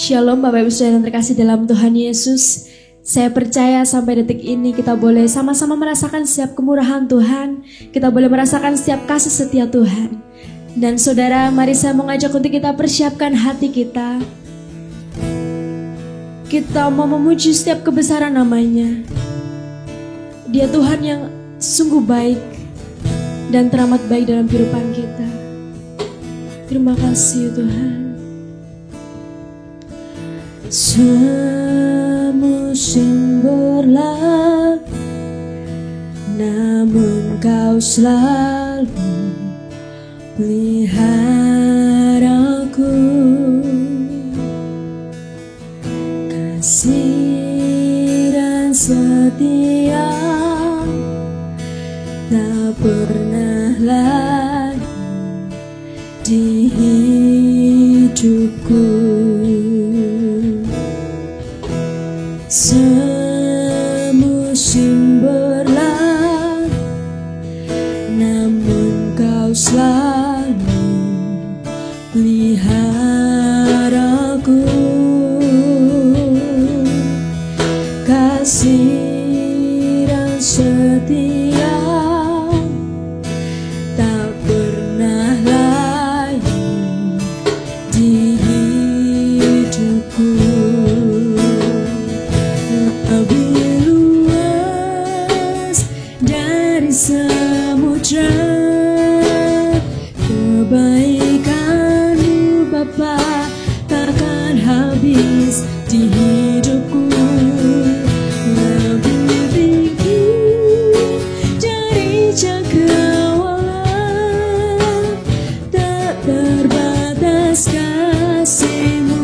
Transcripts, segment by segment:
Shalom Bapak Ibu Saudara yang terkasih dalam Tuhan Yesus. Saya percaya sampai detik ini kita boleh sama-sama merasakan setiap kemurahan Tuhan. Kita boleh merasakan setiap kasih setia Tuhan. Dan saudara, mari saya mengajak untuk kita persiapkan hati kita. Kita mau memuji setiap kebesaran namanya. Dia Tuhan yang sungguh baik dan teramat baik dalam kehidupan kita. Terima kasih Tuhan. Semusim berlalu, namun Kau selalu peliharaku. Kasih dan setia tak pernah lalu di hidupku. Semusim berlalu, namun Kau selalu peliharaku. Kasih dan setia tak pernah layu di hidupku. Lebih luas dari samudra kebaikan-Mu Bapa takkan habis di hidupku. Lebih tinggi dari cakrawala, tak terbatas kasih-Mu.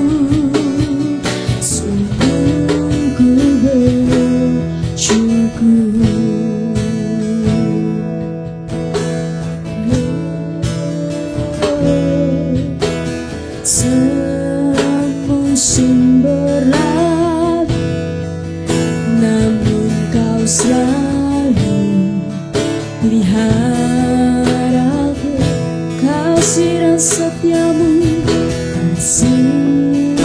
Semusim berlalu, namun Kau selalu peliharaku. Kasih dan setia-Mu, kasih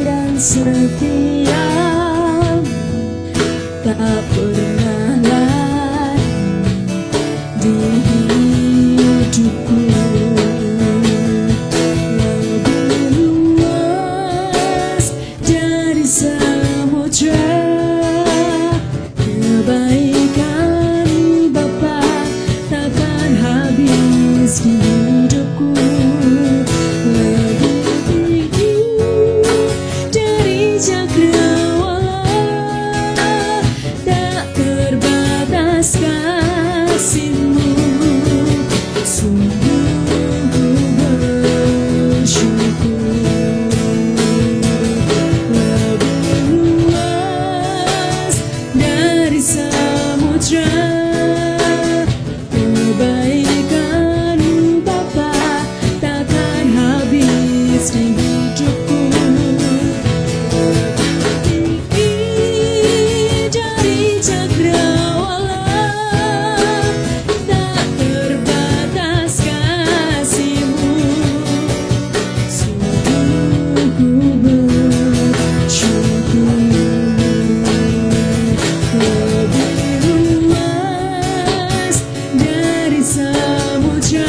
dan setia-Mu tak pernah lalu di hidupku. Kebaikan-Mu Bapa takkan habis di hidupku. Lebih tinggi dari cakrawala, tak terbatas kasih-Mu. Sungguh ku bersyukur. Lebih luas dari samudra kebaikan-Mu Bapa takkan habis di hidupku. Tinggi dari cakrawala, tak terbatas kasih-Mu. Sungguh ku bersyukur. Dari samudra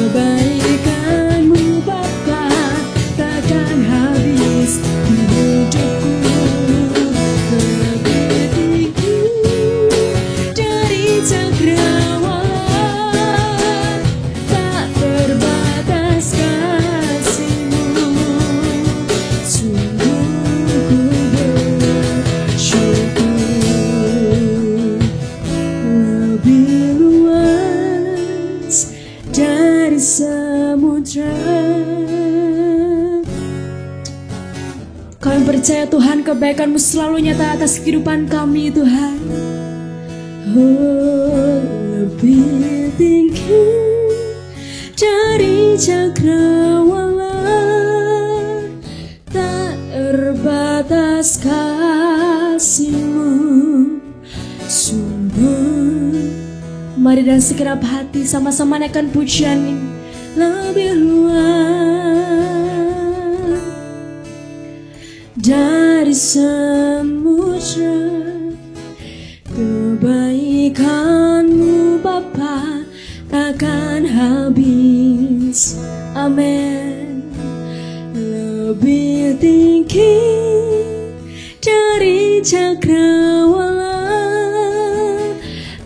kebaikan-Mu Bapa takkan habis di hidupku. Lebih tinggi dari cakrawala, tak terbatas kasih-Mu. Sungguh ku bersyukur. Lebih luas dari samudra. Kami percaya Tuhan, kebaikan-Mu selalu nyata atas kehidupan kami Tuhan. Oh, lebih tinggi dari cakrawala, tak terbatas kasih-Mu. Sungguh, mari dan segenap hati sama-sama naikkan pujian ini. Lebih luas dari samudra. Kebaikan-Mu Bapa takkan habis. Amin. Lebih tinggi dari cakrawala,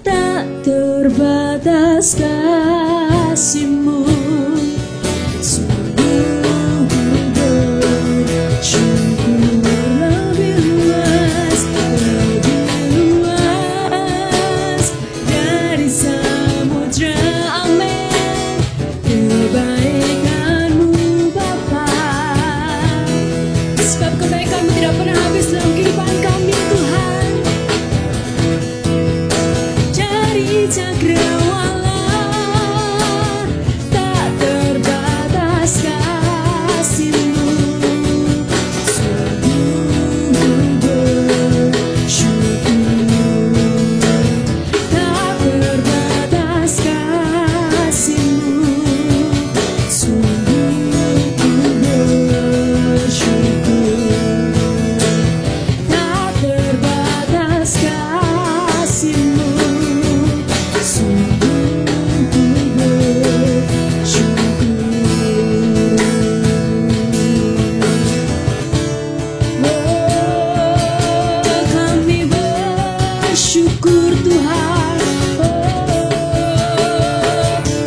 tak terbatas kasih-Mu. Sungguh bersyukur lebih luas dari samudra. Amin. Kebaikan-Mu Bapa, sebab kebaikan-Mu tidak pernah habis dalam kehidupan kami Tuhan. Dari cakrawala tak terbatas kasih-Mu. Sungguh bersyukur tak terbatas kasih-Mu. Sungguh bersyukur tak terbatas kasih-Mu. Sungguh kami bersyukur Tuhan.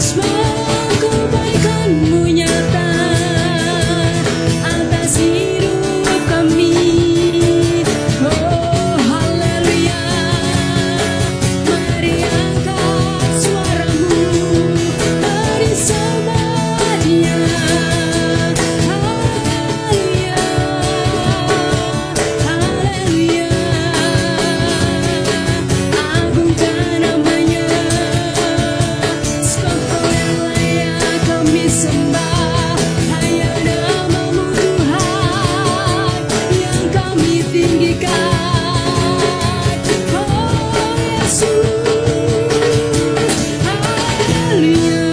Sebab kebaikan-Mu nyata atas hidup kami. Haleluya. Mari angkat suaramu, bersama Dia. Haleluya. Haleluya. Agungkan namanya, sebab Kau yang layak kami sembah. Hanya nama-Mu Tuhan yang kami tinggikan. Oh Yesus, haleluya.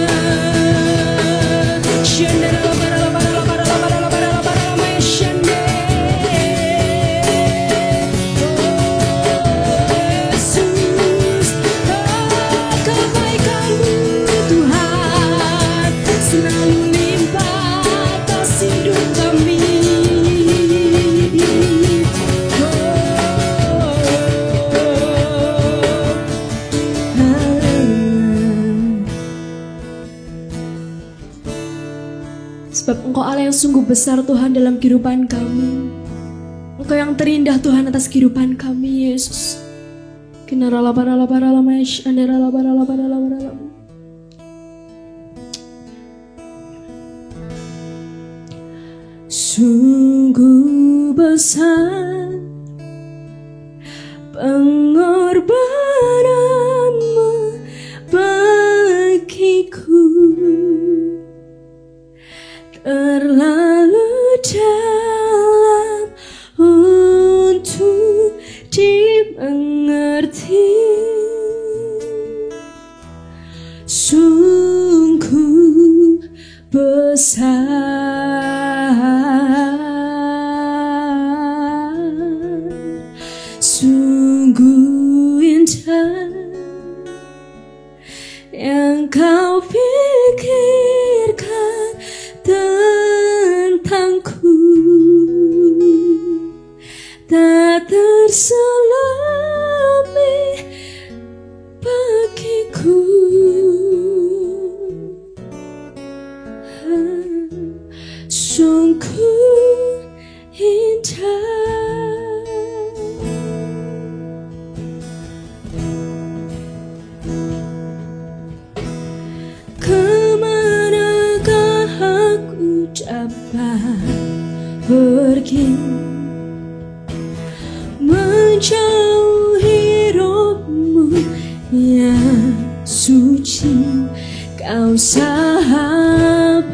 Kebaikan-Mu Tuhan selalu limpah atas hidup kami. Sebab Engkau Allah yang sungguh besar Tuhan dalam kehidupan kami. Engkau yang terindah Tuhan atas kehidupan kami Yesus. Sungguh besar pengorbanan-Mu bagiku, terlalu dalam untuk dimengerti. Sungguh besar, sungguh indah yang Kau pikirkan tentangku, tak terselami bagiku. Sungguh indah. Kemanakah aku dapat pergi menjauhi roh-Mu yang suci? Kau sahabat,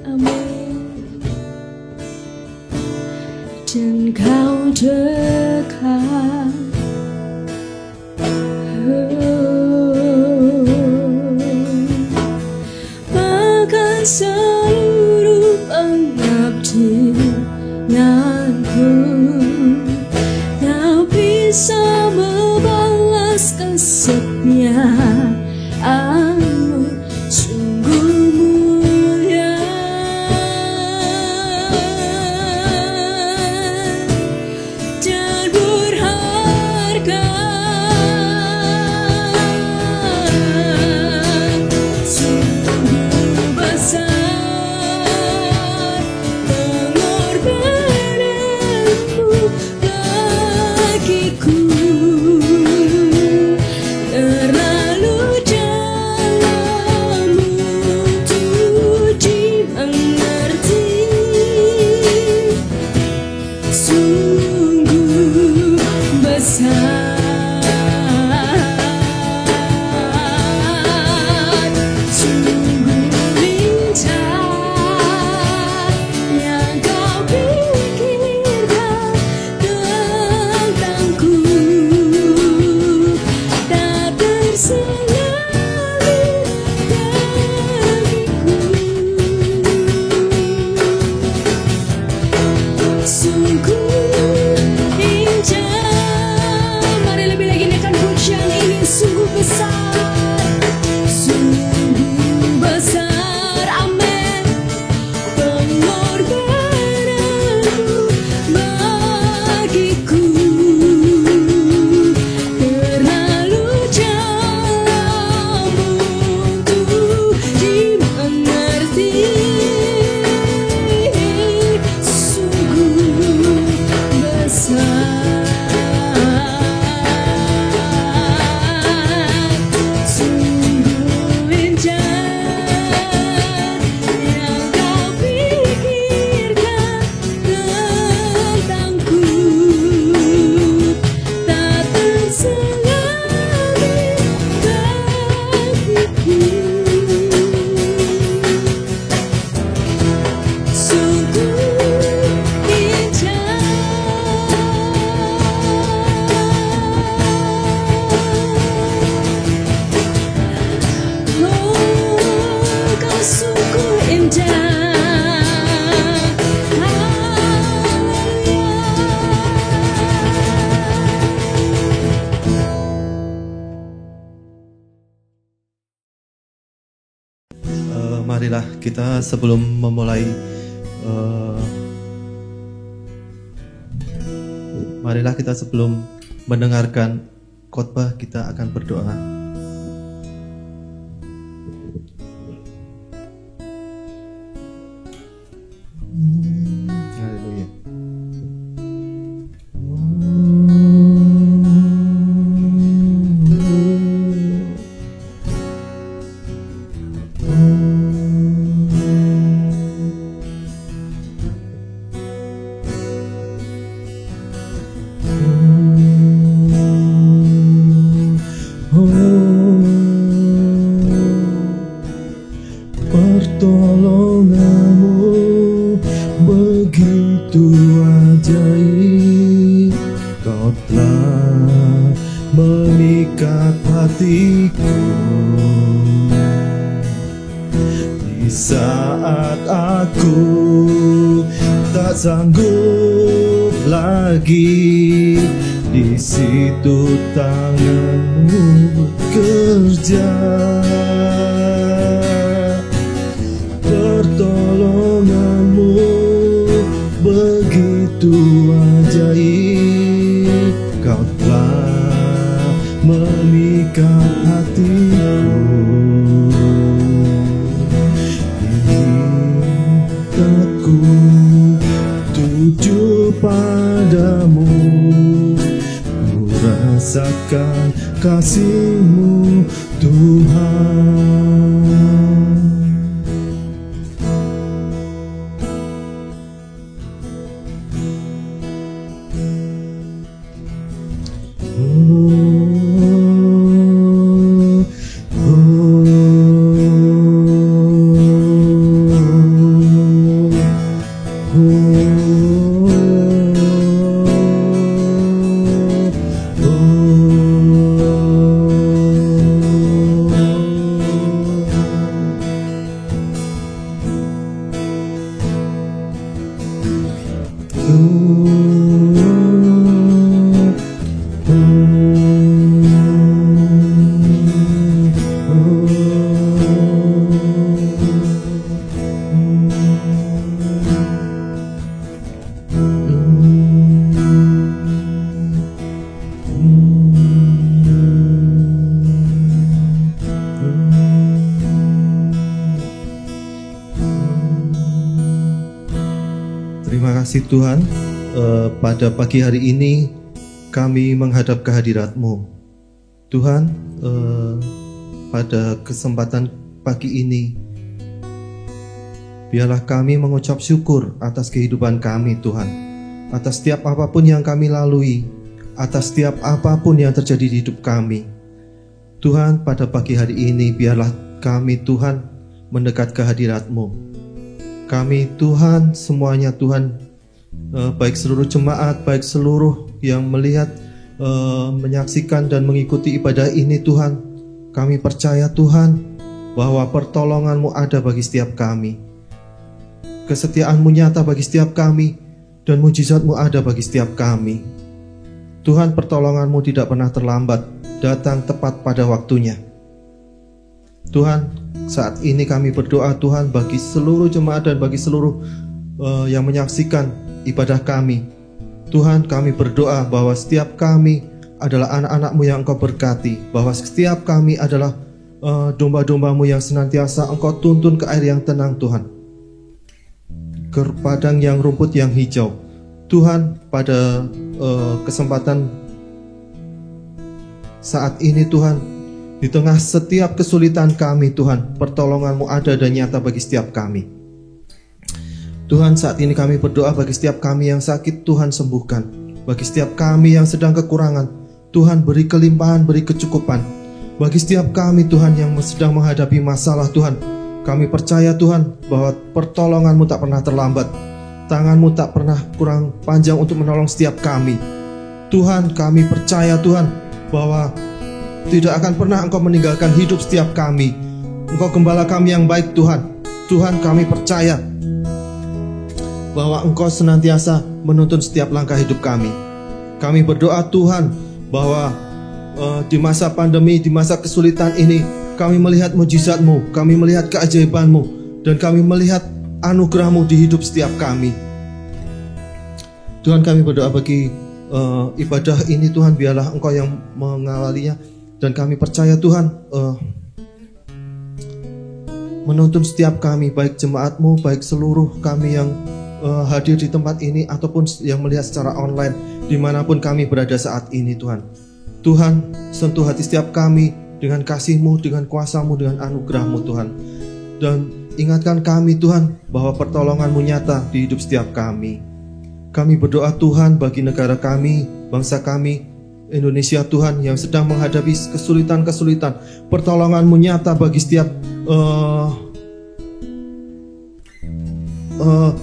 amin, dan Kau dekat. Bahkan seluruh pengabdian bisa membalas kesetiaanmu, sungguh mulia dan berharga. Sungguh besar pengorbananmu bagiku, terlalu dalam untuk dimengerti. Sungguh besar, sungguh lincah yang kau pikirkan tentangku, tak terselami bagiku. Sungguh indah, mari lebih lagi naikkan pujian ini. Sungguh besar, sungguh besar, amin, pengorbananmu bagiku, terlalu dalam untuk dimengerti. Sungguh besar, sungguh indah yang kau pikirkan tentangku, tak terselami bagiku. Sungguh indah, oh kau sungguh indah. Marilah kita sebelum memulai marilah kita sebelum mendengarkan khotbah kita akan berdoa. Haleluya. Pertolonganmu begitu ajaib, kau telah mengikat hatiku. Di saat aku tak sanggup lagi, di situ tanganmu bekerja. Pertolonganmu begitu ajaib, kau telah memikat hatiku. Ingatku tuju padamu, ku rasakan kasih-Mu Tuhan. Terima kasih Tuhan, pada pagi hari ini kami menghadap kehadirat-Mu. Tuhan, pada kesempatan pagi ini, biarlah kami mengucap syukur atas kehidupan kami Tuhan, atas setiap apapun yang kami lalui, atas setiap apapun yang terjadi di hidup kami. Tuhan, pada pagi hari ini biarlah kami Tuhan mendekat kehadirat-Mu. Kami Tuhan, semuanya Tuhan, baik seluruh jemaat, baik seluruh yang melihat, menyaksikan dan mengikuti ibadah ini Tuhan, kami percaya Tuhan bahwa pertolongan-Mu ada bagi setiap kami, kesetiaan-Mu nyata bagi setiap kami, dan mujizat-Mu ada bagi setiap kami. Tuhan, pertolongan-Mu tidak pernah terlambat, datang tepat pada waktunya. Tuhan, saat ini kami berdoa Tuhan bagi seluruh jemaat dan bagi seluruh yang menyaksikan ibadah kami. Tuhan, kami berdoa bahwa setiap kami adalah anak-anak-Mu yang Engkau berkati, bahwa setiap kami adalah domba-domba-Mu yang senantiasa Engkau tuntun ke air yang tenang Tuhan, ke padang yang rumput yang hijau. Tuhan, pada kesempatan saat ini Tuhan, di tengah setiap kesulitan kami Tuhan, pertolongan-Mu ada dan nyata bagi setiap kami. Tuhan, saat ini kami berdoa bagi setiap kami yang sakit, Tuhan sembuhkan. Bagi setiap kami yang sedang kekurangan, Tuhan beri kelimpahan, beri kecukupan. Bagi setiap kami Tuhan yang sedang menghadapi masalah Tuhan, kami percaya Tuhan bahwa pertolongan-Mu tak pernah terlambat, tangan-Mu tak pernah kurang panjang untuk menolong setiap kami. Tuhan, kami percaya Tuhan bahwa tidak akan pernah Engkau meninggalkan hidup setiap kami. Engkau gembala kami yang baik Tuhan. Tuhan, kami percaya bahwa Engkau senantiasa menuntun setiap langkah hidup kami. Kami berdoa Tuhan bahwa di masa pandemi, di masa kesulitan ini, kami melihat mujizat-Mu, kami melihat keajaiban-Mu, dan kami melihat anugerah-Mu di hidup setiap kami. Tuhan, kami berdoa bagi ibadah ini Tuhan, biarlah Engkau yang mengawalinya. Dan kami percaya Tuhan menuntun setiap kami, baik jemaat-Mu, baik seluruh kami yang hadir di tempat ini ataupun yang melihat secara online, dimanapun kami berada saat ini Tuhan. Tuhan, sentuh hati setiap kami dengan kasih-Mu, dengan kuasa-Mu, dengan anugerah-Mu Tuhan. Dan ingatkan kami Tuhan bahwa pertolongan-Mu nyata di hidup setiap kami. Kami berdoa Tuhan bagi negara kami, bangsa kami Indonesia Tuhan, yang sedang menghadapi kesulitan-kesulitan. Pertolongan-Mu nyata bagi setiap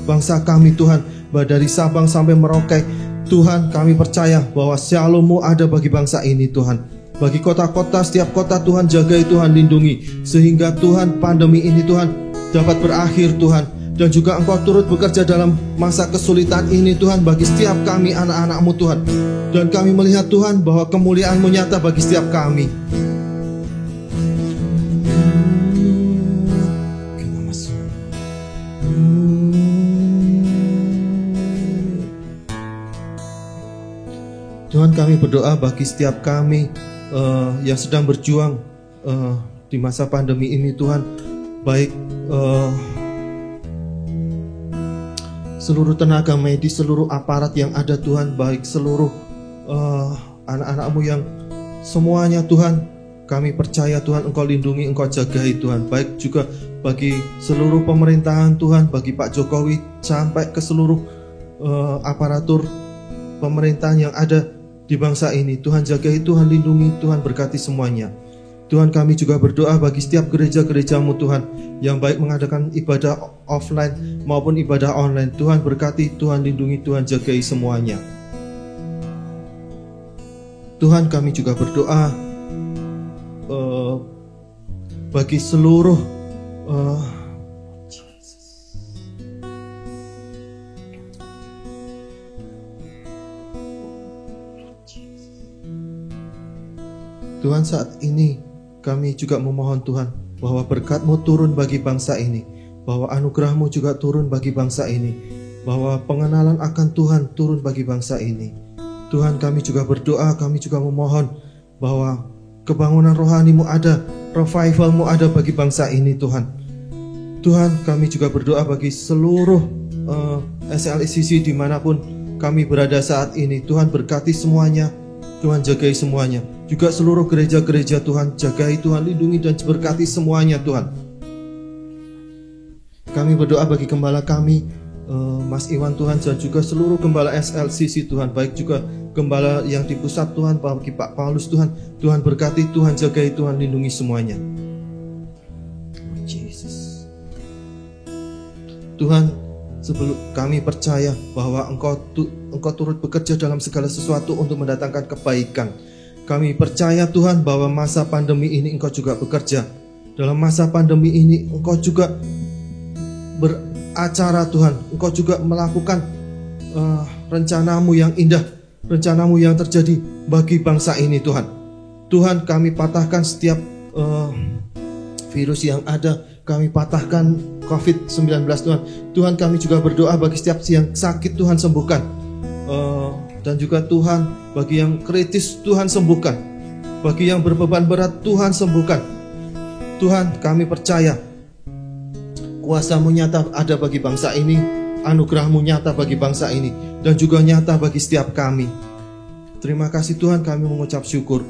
bangsa kami Tuhan, dari Sabang sampai Merauke. Tuhan, kami percaya bahwa Shalom-Mu ada bagi bangsa ini Tuhan. Bagi kota-kota, setiap kota Tuhan jagai, Tuhan lindungi, sehingga Tuhan pandemi ini Tuhan dapat berakhir Tuhan. Dan juga Engkau turut bekerja dalam masa kesulitan ini Tuhan bagi setiap kami anak-anak-Mu Tuhan. Dan kami melihat Tuhan bahwa kemuliaan-Mu nyata bagi setiap kami. Tuhan, kami berdoa bagi setiap kami yang sedang berjuang di masa pandemi ini Tuhan, baik seluruh tenaga medis, seluruh aparat yang ada Tuhan, baik seluruh anak-anak-Mu yang semuanya Tuhan, kami percaya Tuhan Engkau lindungi, Engkau jagai Tuhan. Baik juga bagi seluruh pemerintahan Tuhan, bagi Pak Jokowi sampai ke seluruh aparatur pemerintahan yang ada di bangsa ini. Tuhan jagai, Tuhan lindungi, Tuhan berkati semuanya. Tuhan, kami juga berdoa bagi setiap gereja-gereja-Mu Tuhan, yang baik mengadakan ibadah offline maupun ibadah online. Tuhan berkati, Tuhan lindungi, Tuhan jagai semuanya. Tuhan, kami juga berdoa bagi seluruh Tuhan, saat ini kami juga memohon Tuhan bahwa berkat-Mu turun bagi bangsa ini, bahwa anugerah-Mu juga turun bagi bangsa ini, bahwa pengenalan akan Tuhan turun bagi bangsa ini. Tuhan, kami juga berdoa, kami juga memohon bahwa kebangunan rohani-Mu ada, revival-Mu ada bagi bangsa ini Tuhan. Tuhan, kami juga berdoa bagi seluruh SLICC dimanapun kami berada saat ini. Tuhan, berkati semuanya, Tuhan jagai semuanya. Juga seluruh gereja-gereja Tuhan, jagai Tuhan, lindungi dan berkati semuanya Tuhan. Kami berdoa bagi gembala kami, Mas Iwan Tuhan, dan juga seluruh gembala SLCC Tuhan, baik juga gembala yang di pusat Tuhan, bagi Pak Paulus Tuhan. Tuhan berkati, Tuhan jagai, Tuhan lindungi semuanya. Yesus. Tuhan, sebelum kami percaya bahwa Engkau turut bekerja dalam segala sesuatu untuk mendatangkan kebaikan. Kami percaya Tuhan bahwa masa pandemi ini Engkau juga bekerja. Dalam masa pandemi ini Engkau juga beracara Tuhan. Engkau juga melakukan rencana-Mu yang indah, rencana-Mu yang terjadi bagi bangsa ini Tuhan. Tuhan, kami patahkan setiap virus yang ada. Kami patahkan COVID-19 Tuhan. Tuhan, kami juga berdoa bagi setiap yang sakit Tuhan sembuhkan. Dan juga Tuhan, bagi yang kritis Tuhan sembuhkan. Bagi yang berbeban berat Tuhan sembuhkan. Tuhan, kami percaya kuasa-Mu nyata ada bagi bangsa ini, anugerah-Mu nyata bagi bangsa ini, dan juga nyata bagi setiap kami. Terima kasih Tuhan, kami mengucap syukur.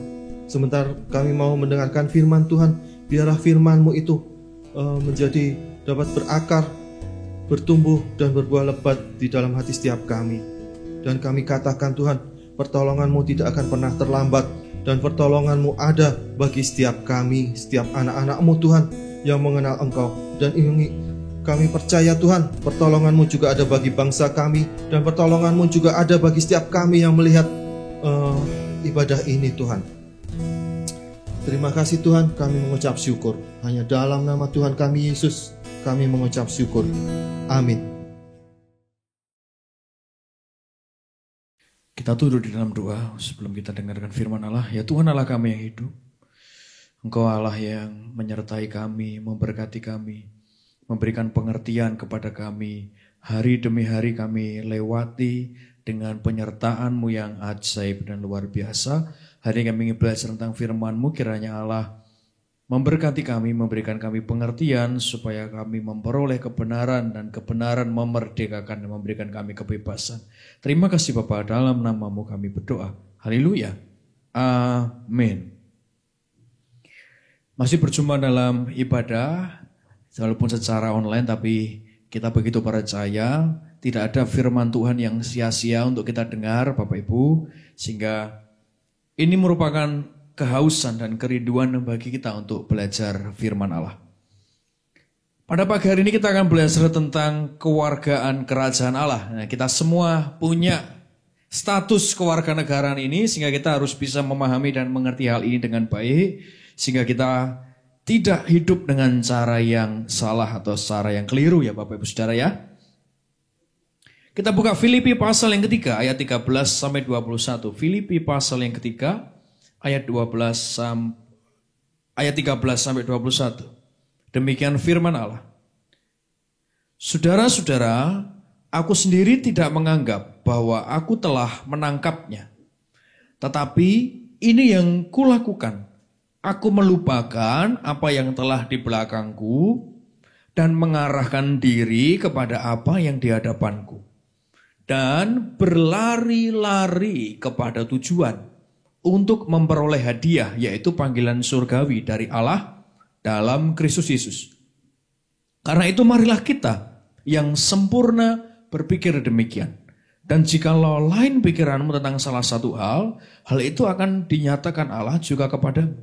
Sebentar kami mau mendengarkan firman Tuhan. Biarlah firman-Mu itu menjadi dapat berakar, bertumbuh dan berbuah lebat di dalam hati setiap kami. Dan kami katakan Tuhan, pertolongan-Mu tidak akan pernah terlambat, dan pertolongan-Mu ada bagi setiap kami, setiap anak-anak-Mu Tuhan yang mengenal Engkau. Dan ini kami percaya Tuhan, pertolongan-Mu juga ada bagi bangsa kami, dan pertolongan-Mu juga ada bagi setiap kami yang melihat ibadah ini Tuhan. Terima kasih Tuhan, kami mengucap syukur. Hanya dalam nama Tuhan kami Yesus, kami mengucap syukur. Amin. Kita tunduk di dalam doa sebelum kita dengarkan firman Allah. Ya Tuhan Allah kami yang hidup, Engkau Allah yang menyertai kami, memberkati kami, memberikan pengertian kepada kami. Hari demi hari kami lewati dengan penyertaan-Mu yang ajaib dan luar biasa. Hari ini kami ingin belajar tentang firman-Mu, kiranya Allah memberkati kami, memberikan kami pengertian supaya kami memperoleh kebenaran, dan kebenaran memerdekakan dan memberikan kami kebebasan. Terima kasih Bapa, dalam nama-Mu kami berdoa. Haleluya. Amin. Masih berjumpa dalam ibadah, walaupun secara online, tapi kita begitu percaya tidak ada firman Tuhan yang sia-sia untuk kita dengar Bapak Ibu, sehingga ini merupakan kehausan dan kerinduan bagi kita untuk belajar firman Allah. Pada pagi hari ini kita akan belajar tentang kewargaan kerajaan Allah. Nah, kita semua punya status kewarganegaraan ini, sehingga kita harus bisa memahami dan mengerti hal ini dengan baik, sehingga kita tidak hidup dengan cara yang salah atau cara yang keliru ya Bapak Ibu Saudara ya. Kita buka Filipi pasal yang ketiga ayat 13 sampai 21. Filipi pasal yang ketiga ayat 13 sampai 21. Demikian firman Allah. Saudara-saudara, aku sendiri tidak menganggap bahwa aku telah menangkapnya. Tetapi ini yang kulakukan. Aku melupakan apa yang telah di belakangku dan mengarahkan diri kepada apa yang di hadapanku. Dan berlari-lari kepada tujuan untuk memperoleh hadiah, yaitu panggilan surgawi dari Allah dalam Kristus Yesus. Karena itu marilah kita yang sempurna berpikir demikian. Dan jikalau lain pikiranmu tentang salah satu hal itu akan dinyatakan Allah juga kepadamu.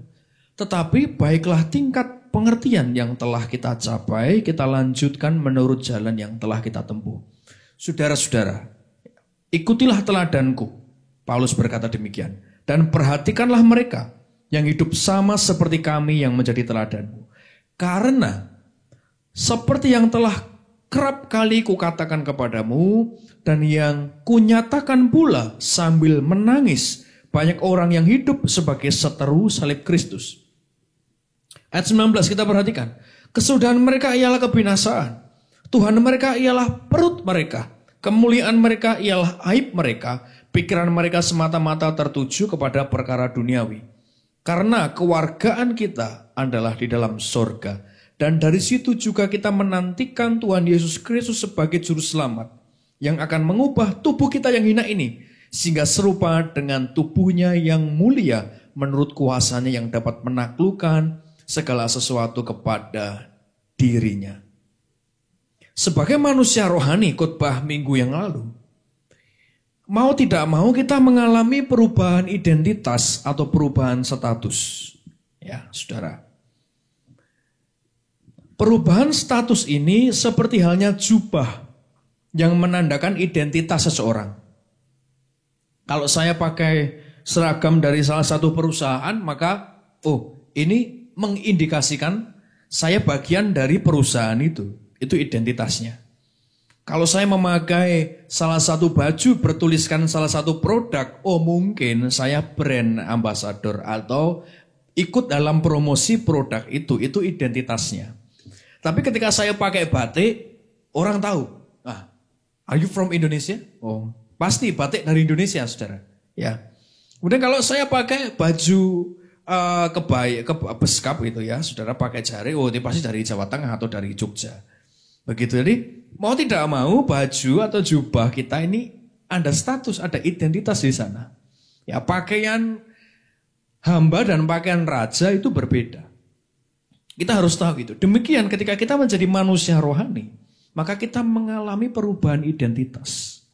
Tetapi baiklah tingkat pengertian yang telah kita capai, kita lanjutkan menurut jalan yang telah kita tempuh. Saudara-saudara, ikutilah teladanku, Paulus berkata demikian, dan perhatikanlah mereka yang hidup sama seperti kami yang menjadi teladanmu. Karena seperti yang telah kerap kali kukatakan kepadamu, dan yang kunyatakan pula sambil menangis Banyak orang yang hidup sebagai seteru salib Kristus. Ayat 19 kita perhatikan. Kesudahan mereka ialah kebinasaan. Tuhan mereka ialah perut mereka. Kemuliaan mereka ialah aib mereka. Pikiran mereka semata-mata tertuju kepada perkara duniawi. Karena kewargaan kita adalah di dalam sorga. Dan dari situ juga kita menantikan Tuhan Yesus Kristus sebagai juru selamat. Yang akan mengubah tubuh kita yang hina ini. Sehingga serupa dengan tubuhnya yang mulia menurut kuasanya yang dapat menaklukkan segala sesuatu kepada dirinya. Sebagai manusia rohani, khotbah minggu yang lalu, mau tidak mau kita mengalami perubahan identitas atau perubahan status. Ya, saudara. Perubahan status ini seperti halnya jubah yang menandakan identitas seseorang. Kalau saya pakai seragam dari salah satu perusahaan, maka ini mengindikasikan saya bagian dari perusahaan itu. Itu identitasnya. Kalau saya memakai salah satu baju bertuliskan salah satu produk, mungkin saya brand ambassador atau ikut dalam promosi produk itu identitasnya. Tapi ketika saya pakai batik, orang tahu, are you from Indonesia? Pasti batik dari Indonesia, saudara. Ya. Kemudian kalau saya pakai baju beskap gitu ya, saudara pakai jari, ini pasti dari Jawa Tengah atau dari Jogja. Begitu, jadi mau tidak mau baju atau jubah kita ini ada status, ada identitas di sana. Ya, pakaian hamba dan pakaian raja itu berbeda. Kita harus tahu itu. Demikian ketika kita menjadi manusia rohani, maka kita mengalami perubahan identitas.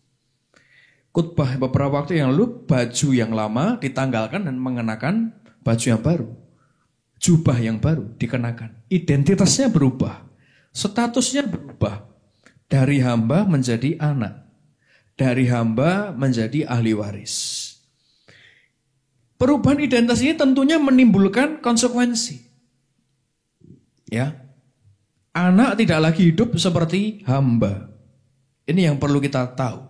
Khotbah beberapa waktu yang lalu, baju yang lama ditanggalkan dan mengenakan baju yang baru. Jubah yang baru dikenakan. Identitasnya berubah. Statusnya berubah. Dari hamba menjadi anak. Dari hamba menjadi ahli waris. Perubahan identitas ini tentunya menimbulkan konsekuensi. Ya. Anak tidak lagi hidup seperti hamba. Ini yang perlu kita tahu.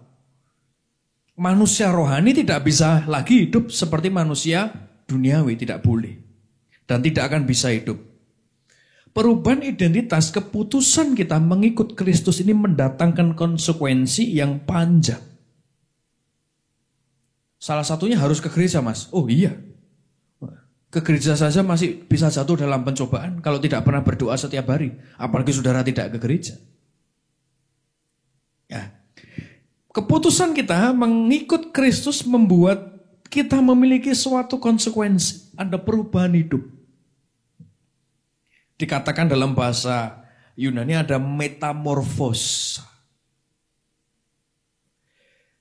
Manusia rohani tidak bisa lagi hidup seperti manusia duniawi, tidak boleh. Dan tidak akan bisa hidup. Perubahan identitas, keputusan kita mengikut Kristus ini mendatangkan konsekuensi yang panjang. Salah satunya harus ke gereja, Mas. Oh iya. Ke gereja saja masih bisa jatuh dalam pencobaan kalau tidak pernah berdoa setiap hari. Apalagi saudara tidak ke gereja. Ya. Keputusan kita mengikut Kristus membuat kita memiliki suatu konsekuensi. Ada perubahan hidup. Dikatakan dalam bahasa Yunani ada metamorfosa.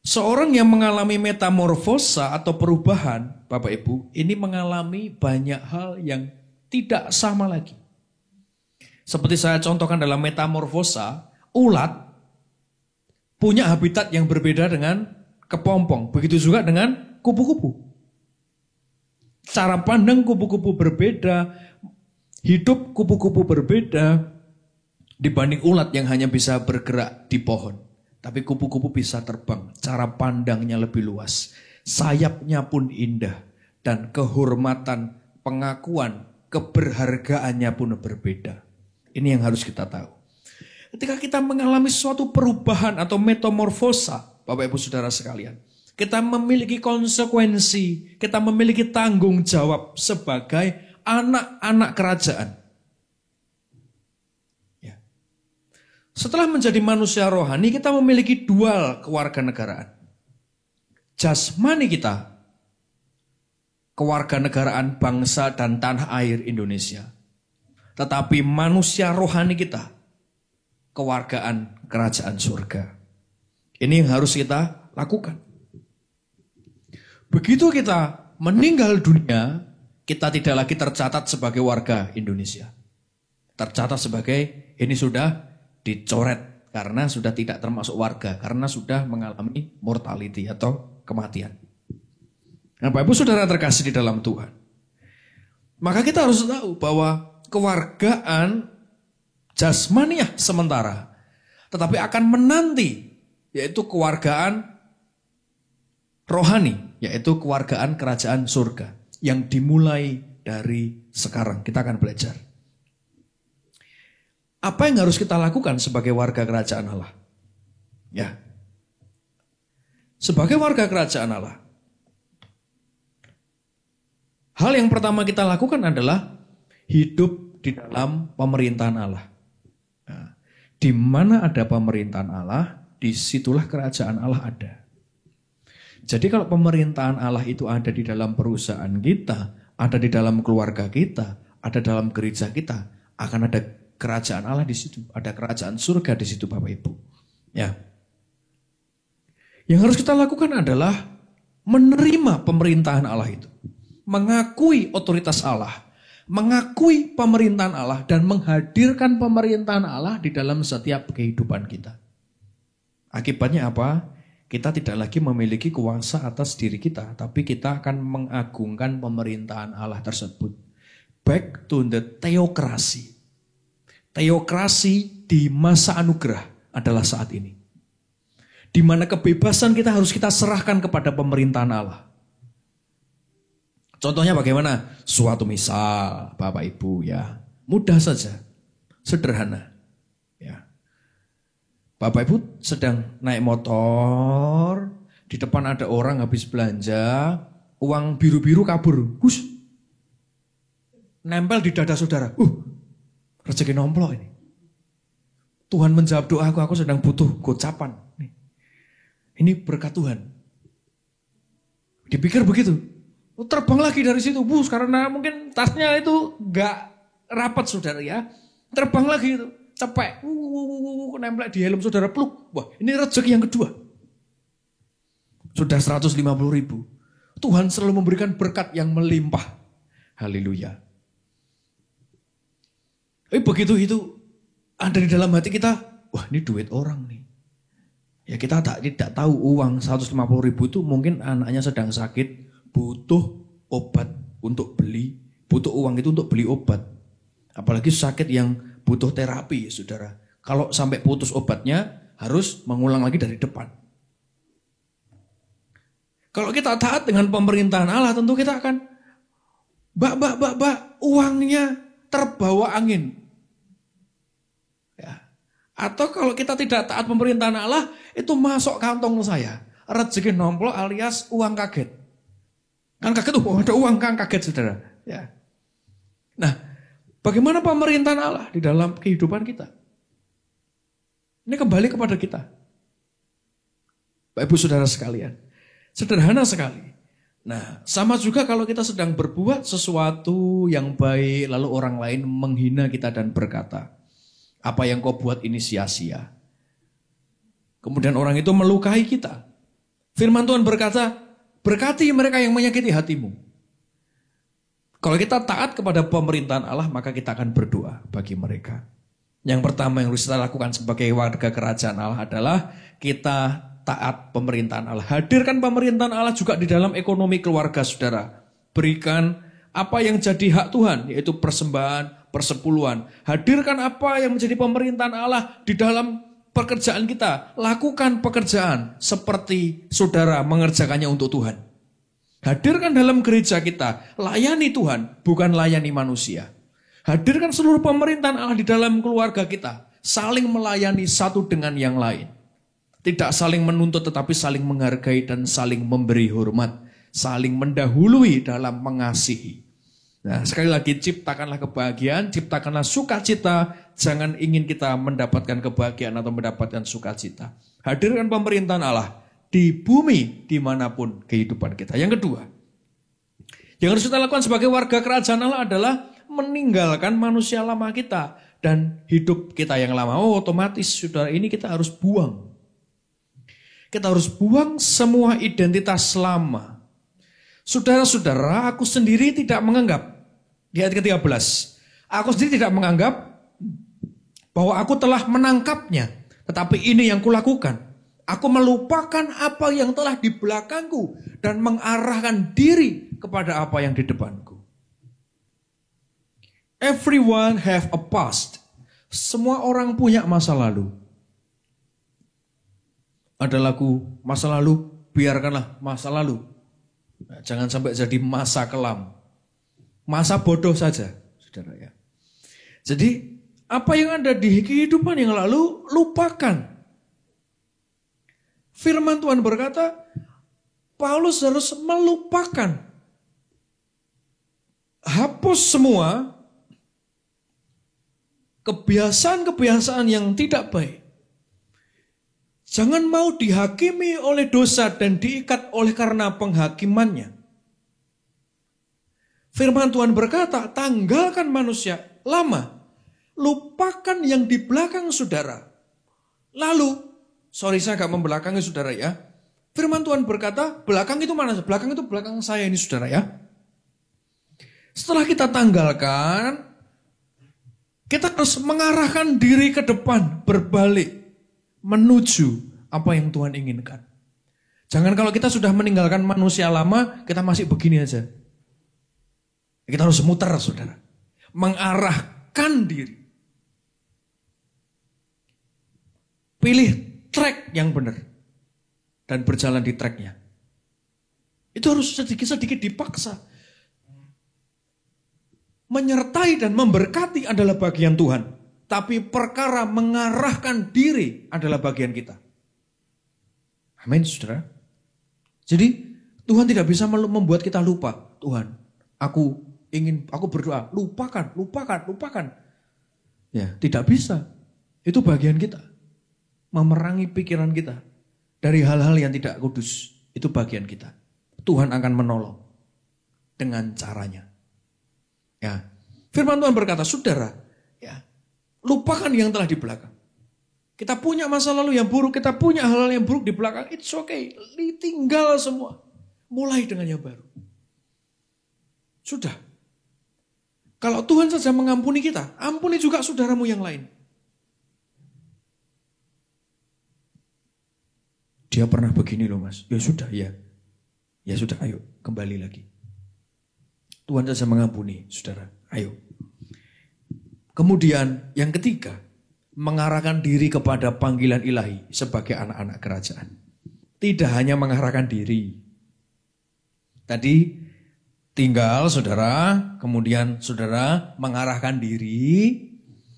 Seorang yang mengalami metamorfosa atau perubahan, Bapak Ibu, ini mengalami banyak hal yang tidak sama lagi. Seperti saya contohkan dalam metamorfosa, ulat punya habitat yang berbeda dengan kepompong. Begitu juga dengan kupu-kupu. Cara pandang kupu-kupu berbeda, hidup kupu-kupu berbeda dibanding ulat yang hanya bisa bergerak di pohon. Tapi kupu-kupu bisa terbang, cara pandangnya lebih luas. Sayapnya pun indah dan kehormatan, pengakuan, keberhargaannya pun berbeda. Ini yang harus kita tahu. Ketika kita mengalami suatu perubahan atau metamorfosa, Bapak Ibu Saudara sekalian, kita memiliki konsekuensi, kita memiliki tanggung jawab sebagai anak-anak kerajaan. Ya. Setelah menjadi manusia rohani, kita memiliki dual kewarganegaraan. Jasmani kita, kewarganegaraan bangsa dan tanah air Indonesia. Tetapi manusia rohani kita, kewargaan kerajaan surga. Ini yang harus kita lakukan. Begitu kita meninggal dunia, kita tidak lagi tercatat sebagai warga Indonesia. Tercatat sebagai ini sudah dicoret karena sudah tidak termasuk warga, karena sudah mengalami mortality atau kematian. Nah, Bapak Ibu Saudara terkasih di dalam Tuhan. Maka kita harus tahu bahwa kewargaan jasmaniah sementara, tetapi akan menanti, yaitu kewargaan rohani. yaitu kewargaan kerajaan surga yang dimulai dari sekarang. Kita akan belajar. Apa yang harus kita lakukan sebagai warga kerajaan Allah? Ya. Sebagai warga kerajaan Allah, hal yang pertama kita lakukan adalah hidup di dalam pemerintahan Allah. Nah, di mana ada pemerintahan Allah, disitulah kerajaan Allah ada. Jadi kalau pemerintahan Allah itu ada di dalam perusahaan kita, ada di dalam keluarga kita, ada dalam gereja kita, akan ada kerajaan Allah di situ, ada kerajaan surga di situ, Bapak Ibu. Ya. Yang harus kita lakukan adalah menerima pemerintahan Allah itu, mengakui otoritas Allah, mengakui pemerintahan Allah, dan menghadirkan pemerintahan Allah di dalam setiap kehidupan kita. Akibatnya apa? Kita tidak lagi memiliki kuasa atas diri kita, tapi kita akan mengagungkan pemerintahan Allah tersebut. Back to the teokrasi. Teokrasi di masa anugerah adalah saat ini. Di mana kebebasan kita harus kita serahkan kepada pemerintahan Allah. Contohnya bagaimana? Suatu misal, Bapak Ibu ya, mudah saja, sederhana. Ya. Bapak Ibu sedang naik motor, di depan ada orang habis belanja, uang biru-biru kabur, hus, nempel di dada saudara. Rezeki nomplok ini. Tuhan menjawab doaku, aku sedang butuh gocapan. Ini berkat Tuhan. Dipikir begitu. Terbang lagi dari situ, bus, karena mungkin tasnya itu gak rapat saudara ya. Terbang lagi itu, cepek, nempel di helm saudara, pluk. Wah, ini rezeki yang kedua. Sudah 150.000. Tuhan selalu memberikan berkat yang melimpah. Haleluya. Begitu itu ada di dalam hati kita, wah ini duit orang nih. Ya kita tidak tahu uang 150.000 itu mungkin anaknya sedang sakit, butuh obat untuk beli, butuh uang itu untuk beli obat. Apalagi sakit yang butuh terapi, saudara. Kalau sampai putus obatnya, harus mengulang lagi dari depan. Kalau kita taat dengan pemerintahan Allah, tentu kita akan, uangnya terbawa angin. Ya. Atau kalau kita tidak taat pemerintahan Allah, itu masuk kantong saya. Rezeki nomplok alias uang kaget. Kan kaget, ada uang kan kaget saudara. Ya. Nah, bagaimana pemerintahan Allah di dalam kehidupan kita? Ini kembali kepada kita. Bapak Ibu saudara sekalian. Sederhana sekali. Nah, sama juga kalau kita sedang berbuat sesuatu yang baik, lalu orang lain menghina kita dan berkata, apa yang kau buat ini sia-sia. Kemudian orang itu melukai kita. Firman Tuhan berkata, berkati mereka yang menyakiti hatimu. Kalau kita taat kepada pemerintahan Allah, maka kita akan berdoa bagi mereka. Yang pertama yang harus kita lakukan sebagai warga kerajaan Allah adalah kita taat pemerintahan Allah. Hadirkan pemerintahan Allah juga di dalam ekonomi keluarga saudara. Berikan apa yang jadi hak Tuhan, yaitu persembahan, persepuluhan. Hadirkan apa yang menjadi pemerintahan Allah di dalam pekerjaan kita. Lakukan pekerjaan seperti saudara mengerjakannya untuk Tuhan. Hadirkan dalam gereja kita, layani Tuhan, bukan layani manusia. Hadirkan seluruh pemerintahan Allah di dalam keluarga kita, saling melayani satu dengan yang lain. Tidak saling menuntut tetapi saling menghargai dan saling memberi hormat, saling mendahului dalam mengasihi. Nah, sekali lagi ciptakanlah kebahagiaan, ciptakanlah sukacita, jangan ingin kita mendapatkan kebahagiaan atau mendapatkan sukacita. Hadirkan pemerintahan Allah di bumi dimanapun kehidupan kita. Yang kedua, yang harus kita lakukan sebagai warga kerajaan Allah adalah meninggalkan manusia lama kita dan hidup kita yang lama. Otomatis saudara ini kita harus buang. Kita harus buang semua identitas lama. Saudara-saudara, aku sendiri tidak menganggap, di ayat ke-13, aku sendiri tidak menganggap bahwa aku telah menangkapnya, tetapi ini yang kulakukan. Aku melupakan apa yang telah di belakangku dan mengarahkan diri kepada apa yang di depanku. Everyone have a past. Semua orang punya masa lalu. Ada lagu masa lalu, biarkanlah masa lalu Nah, jangan sampai jadi masa kelam. Masa bodoh saja, saudara ya. Jadi apa yang ada di kehidupan yang lalu, lupakan. Firman Tuhan berkata, Paulus harus melupakan. Hapus semua kebiasaan-kebiasaan yang tidak baik. Jangan mau dihakimi oleh dosa dan diikat oleh karena penghakimannya. Firman Tuhan berkata, tanggalkan manusia lama. Lupakan yang di belakang saudara. Lalu, saya agak membelakangi saudara ya. Firman Tuhan berkata, belakang itu mana? Belakang itu belakang saya ini saudara ya. Setelah kita tanggalkan, kita harus mengarahkan diri ke depan, berbalik, menuju apa yang Tuhan inginkan. Jangan kalau kita sudah meninggalkan manusia lama, kita masih begini aja. Kita harus muter, saudara. Mengarahkan diri. Pilih track yang benar. Dan berjalan di tracknya. Itu harus sedikit-sedikit dipaksa. Menyertai dan memberkati adalah bagian Tuhan. Tapi perkara mengarahkan diri adalah bagian kita. Amin, saudara. Jadi Tuhan tidak bisa membuat kita lupa. Tuhan, aku berdoa, lupakan. Ya, tidak bisa. Itu bagian kita. Memerangi pikiran kita dari hal-hal yang tidak kudus. Itu bagian kita. Tuhan akan menolong dengan caranya. Ya, firman Tuhan berkata, saudara, ya, lupakan yang telah di belakang. Kita punya masa lalu yang buruk, kita punya hal-hal yang buruk di belakang, it's okay, ditinggal semua. Mulai dengan yang baru. Sudah. Kalau Tuhan saja mengampuni kita, ampuni juga saudaramu yang lain. Dia pernah begini loh mas, ya sudah ya. Ya sudah, ayo kembali lagi. Tuhan saja mengampuni, saudara. Ayo. Kemudian yang ketiga, mengarahkan diri kepada panggilan ilahi sebagai anak-anak kerajaan. Tidak hanya mengarahkan diri. Tadi tinggal saudara, kemudian saudara mengarahkan diri.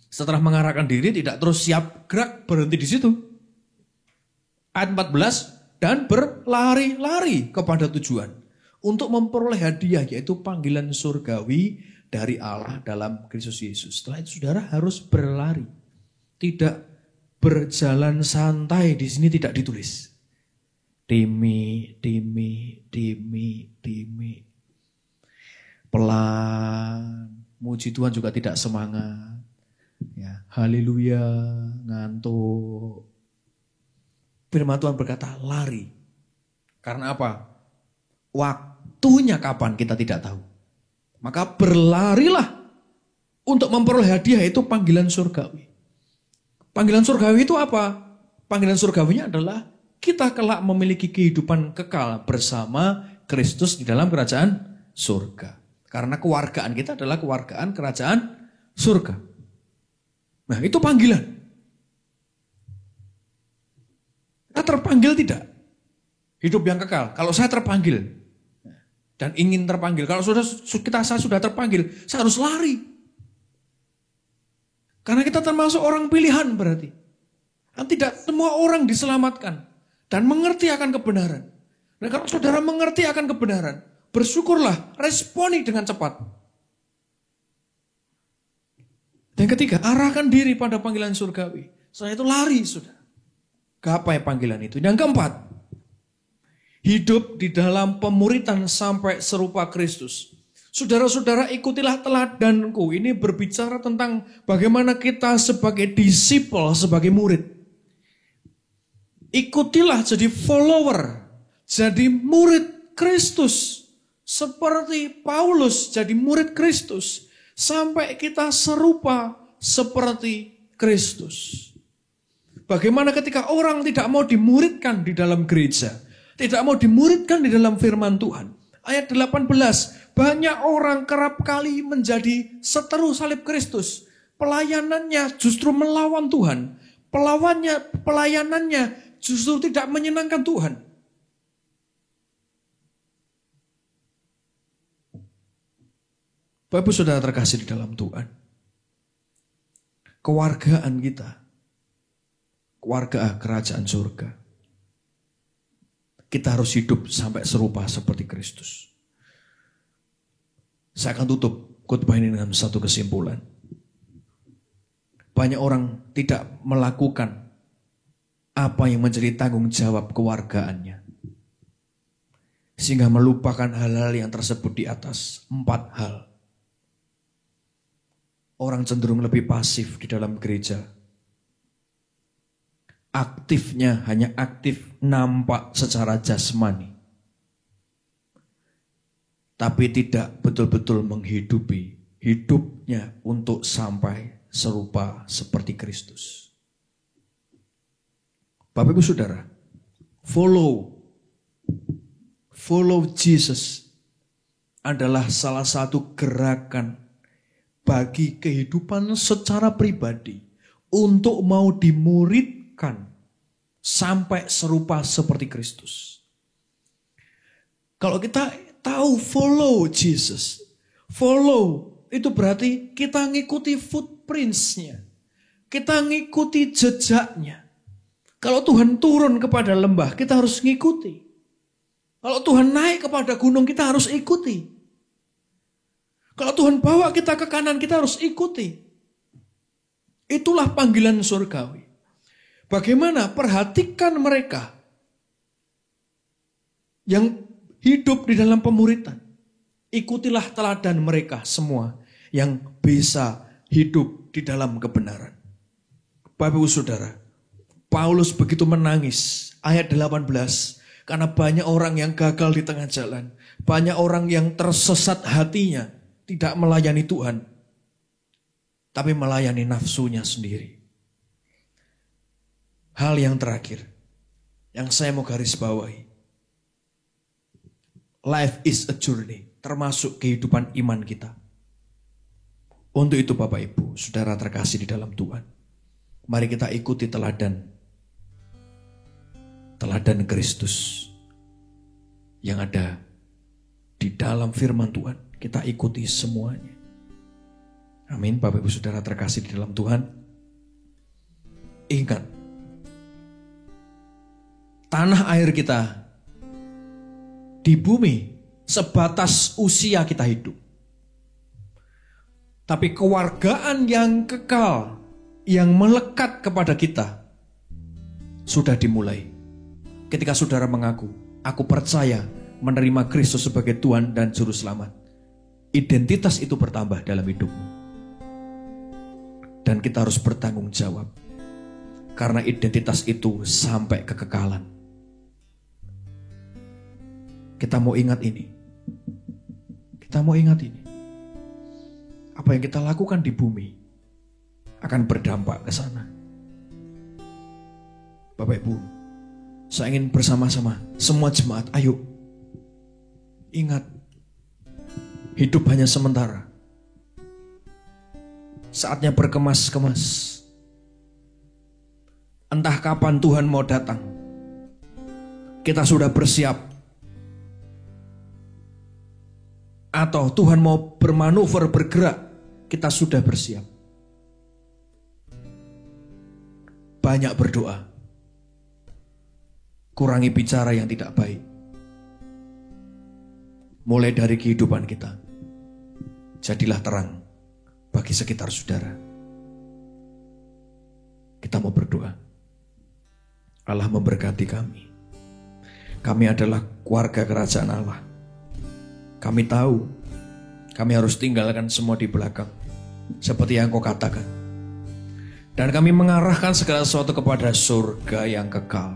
Setelah mengarahkan diri tidak terus siap gerak, berhenti di situ. Ayat 14, dan berlari-lari kepada tujuan. Untuk memperoleh hadiah yaitu panggilan surgawi dari Allah dalam Kristus Yesus. Setelah itu saudara harus berlari. Tidak berjalan santai, di sini tidak ditulis. Dimi. Pelan. Muji Tuhan juga tidak semangat. Ya, haleluya, ngantuk. Firman Tuhan berkata lari. Karena apa? Waktunya kapan kita tidak tahu. Maka berlarilah untuk memperoleh hadiah itu panggilan surgawi. Panggilan surgawi itu apa? Panggilan surgawinya adalah kita kelak memiliki kehidupan kekal bersama Kristus di dalam kerajaan surga. Karena kewargaan kita adalah kewargaan kerajaan surga. Nah, itu panggilan. Kita terpanggil tidak? Hidup yang kekal. Kalau saya terpanggil dan ingin terpanggil, kalau saya sudah terpanggil, saya harus lari. Karena kita termasuk orang pilihan berarti. Dan tidak semua orang diselamatkan dan mengerti akan kebenaran. Nah, kalau saudara mengerti akan kebenaran, bersyukurlah, responi dengan cepat. Dan ketiga, arahkan diri pada panggilan surgawi. Setelah itu lari, saudara. Gapai panggilan itu. Yang keempat, hidup di dalam pemuritan sampai serupa Kristus. Saudara-saudara, ikutilah teladanku. Ini berbicara tentang bagaimana kita sebagai disciple, sebagai murid. Ikutilah jadi follower, jadi murid Kristus. Seperti Paulus jadi murid Kristus. Sampai kita serupa seperti Kristus. Bagaimana ketika orang tidak mau dimuridkan di dalam gereja. Tidak mau dimuridkan di dalam firman Tuhan. Ayat 18. Banyak orang kerap kali menjadi seteru salib Kristus. Pelayanannya justru melawan Tuhan. Pelayanannya justru tidak menyenangkan Tuhan. Bapak Ibu Saudara terkasih di dalam Tuhan, kewargaan kita, keluarga kerajaan surga, kita harus hidup sampai serupa seperti Kristus. Saya akan tutup khotbah ini dengan satu kesimpulan. Banyak orang tidak melakukan apa yang menjadi tanggung jawab kewargaannya, sehingga melupakan hal-hal yang tersebut di atas. 4 hal. Orang cenderung lebih pasif di dalam gereja. Aktifnya hanya aktif nampak secara jasmani, tapi tidak betul-betul menghidupi hidupnya untuk sampai serupa seperti Kristus. Bapak Ibu Saudara, follow Jesus adalah salah satu gerakan bagi kehidupan secara pribadi untuk mau dimuridkan sampai serupa seperti Kristus. Kalau kita tahu follow Jesus, follow itu berarti kita ngikuti footprints-nya, kita ngikuti jejaknya. Kalau Tuhan turun kepada lembah, kita harus ngikuti. Kalau Tuhan naik kepada gunung, kita harus ikuti. Kalau Tuhan bawa kita ke kanan, kita harus ikuti. Itulah panggilan surgawi. Bagaimana? Perhatikan mereka yang hidup di dalam pemuritan. Ikutilah teladan mereka semua yang bisa hidup di dalam kebenaran. Bapak Ibu Saudara, Paulus begitu menangis, ayat 18, karena banyak orang yang gagal di tengah jalan. Banyak orang yang tersesat hatinya, tidak melayani Tuhan, tapi melayani nafsunya sendiri. Hal yang terakhir, yang saya mau garis bawahi. Life is a journey, termasuk kehidupan iman kita. Untuk itu Bapak Ibu, Saudara terkasih di dalam Tuhan, mari kita ikuti teladan Kristus yang ada di dalam firman Tuhan. Kita ikuti semuanya. Amin. Bapak Ibu Saudara terkasih di dalam Tuhan, ingat, tanah air kita di bumi sebatas usia kita hidup. Tapi kewargaan yang kekal, yang melekat kepada kita, sudah dimulai ketika saudara mengaku, aku percaya menerima Kristus sebagai Tuhan dan Juru Selamat. Identitas itu bertambah dalam hidupmu. Dan kita harus bertanggung jawab, karena identitas itu sampai kekekalan. Kita mau ingat ini. Kita mau ingat ini. Apa yang kita lakukan di bumi akan berdampak ke sana. Bapak Ibu, saya ingin bersama-sama semua jemaat, ayo ingat, hidup hanya sementara. Saatnya berkemas-kemas. Entah kapan Tuhan mau datang, kita sudah bersiap. Atau Tuhan mau bermanuver, bergerak, kita sudah bersiap. Banyak berdoa. Kurangi bicara yang tidak baik. Mulai dari kehidupan kita, jadilah terang bagi sekitar saudara. Kita mau berdoa. Allah memberkati kami. Kami adalah keluarga kerajaan Allah. Kami tahu kami harus tinggalkan semua di belakang, seperti yang Kau katakan. Dan kami mengarahkan segala sesuatu kepada surga yang kekal.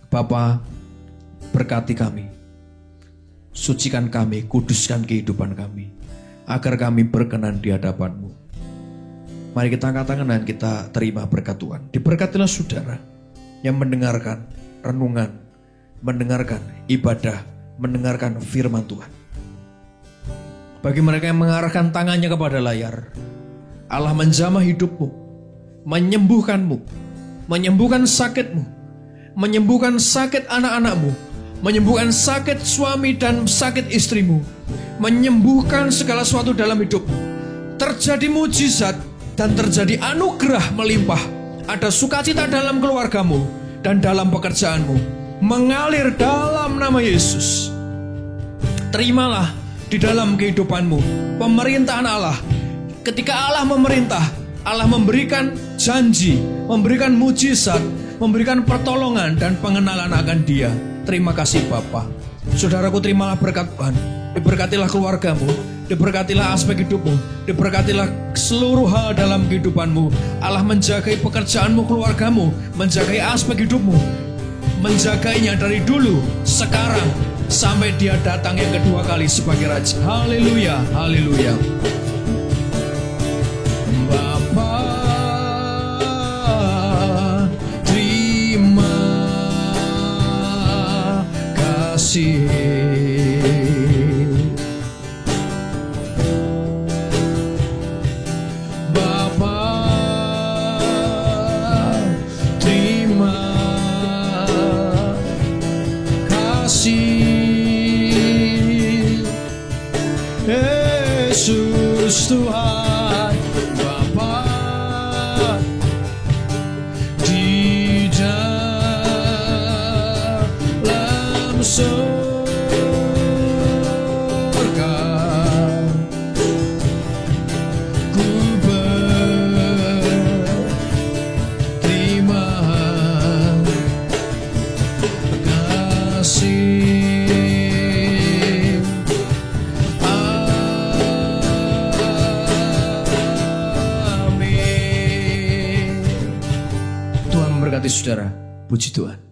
Bapa, berkati kami. Sucikan kami, kuduskan kehidupan kami, agar kami berkenan di hadapan-Mu. Mari kita angkat tangan dan kita terima berkat Tuhan. Diberkatilah saudara yang mendengarkan renungan, mendengarkan ibadah, mendengarkan firman Tuhan. Bagi mereka yang mengarahkan tangannya kepada layar, Allah menjamah hidupmu, menyembuhkanmu, menyembuhkan sakitmu, menyembuhkan sakit anak-anakmu, menyembuhkan sakit suami dan sakit istrimu, menyembuhkan segala sesuatu dalam hidupmu. Terjadi mujizat dan terjadi anugerah melimpah. Ada sukacita dalam keluargamu dan dalam pekerjaanmu, mengalir dalam nama Yesus. Terimalah di dalam kehidupanmu pemerintahan Allah. Ketika Allah memerintah, Allah memberikan janji, memberikan mujizat, memberikan pertolongan dan pengenalan akan Dia. Terima kasih Bapa. Saudaraku, terimalah berkat Tuhan. Diberkatilah keluargamu, diberkatilah aspek hidupmu, diberkatilah seluruh hal dalam kehidupanmu. Allah menjagai pekerjaanmu, keluargamu, menjagai aspek hidupmu, menjagainya dari dulu, sekarang, sampai Dia datang yang kedua kali sebagai Raja. Haleluya, haleluya. Bapa, terima kasih. Yesus Tuhan Bapa di dalam surga, ku berterima kasih. Saudara, puji Tuhan.